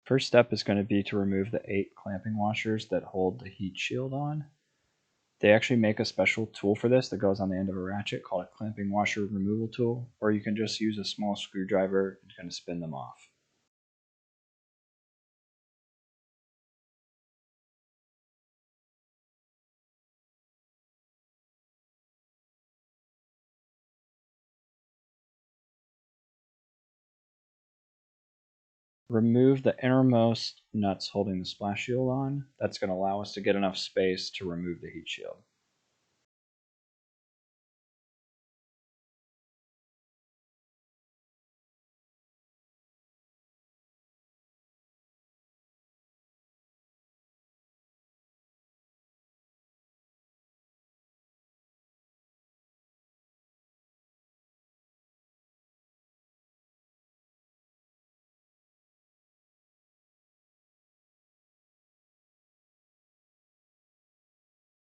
First step is going to be to remove the 8 clamping washers that hold the heat shield on. They actually make a special tool for this that goes on the end of a ratchet called a clamping washer removal tool, or you can just use a small screwdriver and kind of spin them off. Remove the innermost nuts holding the splash shield on. That's going to allow us to get enough space to remove the heat shield.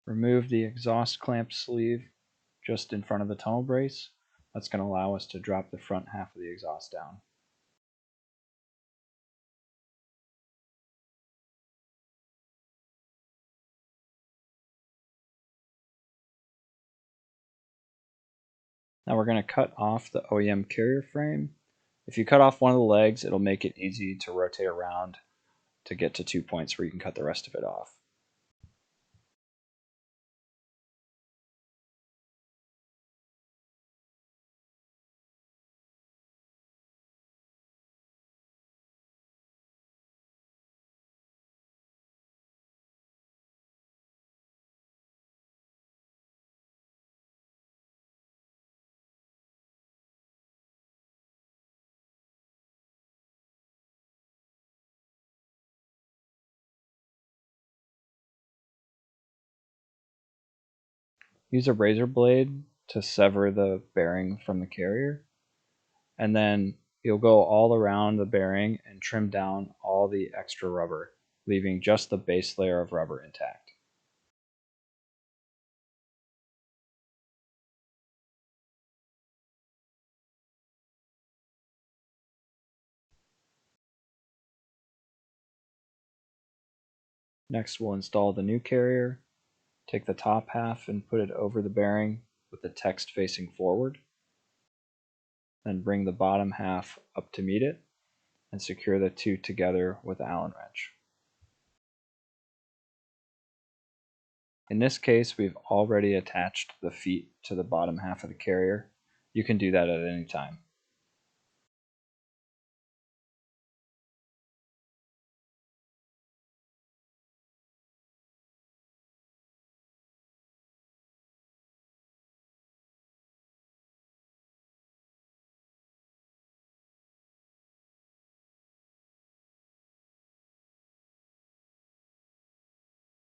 Remove the exhaust clamp sleeve just in front of the tunnel brace. That's going to allow us to drop the front half of the exhaust down. Now we're going to cut off the OEM carrier frame. If you cut off one of the legs, it'll make it easy to rotate around to get to 2 points where you can cut the rest of it off. Use a razor blade to sever the bearing from the carrier, and then you'll go all around the bearing and trim down all the extra rubber, leaving just the base layer of rubber intact. Next, we'll install the new carrier. Take the top half and put it over the bearing with the text facing forward. Then bring the bottom half up to meet it and secure the two together with an Allen wrench. In this case, we've already attached the feet to the bottom half of the carrier. You can do that at any time.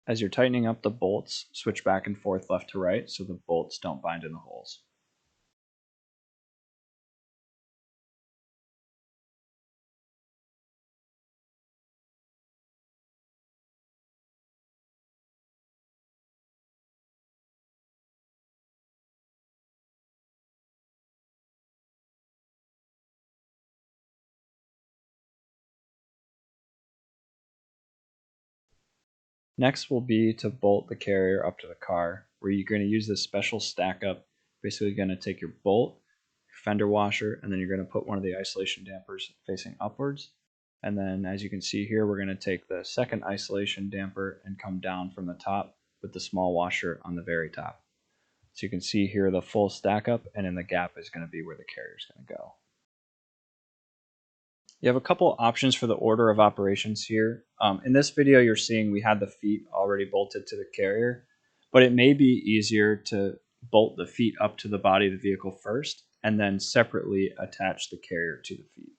As you're tightening up the bolts, switch back and forth left to right so the bolts don't bind in the holes. Next will be to bolt the carrier up to the car, where you're going to use this special stack up. Basically going to take your bolt, your fender washer, and then you're going to put one of the isolation dampers facing upwards. And then as you can see here, we're going to take the second isolation damper and come down from the top with the small washer on the very top. So you can see here the full stack up, and in the gap is going to be where the carrier is going to go. You have a couple options for the order of operations here. In this video, you're seeing we had the feet already bolted to the carrier, but it may be easier to bolt the feet up to the body of the vehicle first and then separately attach the carrier to the feet.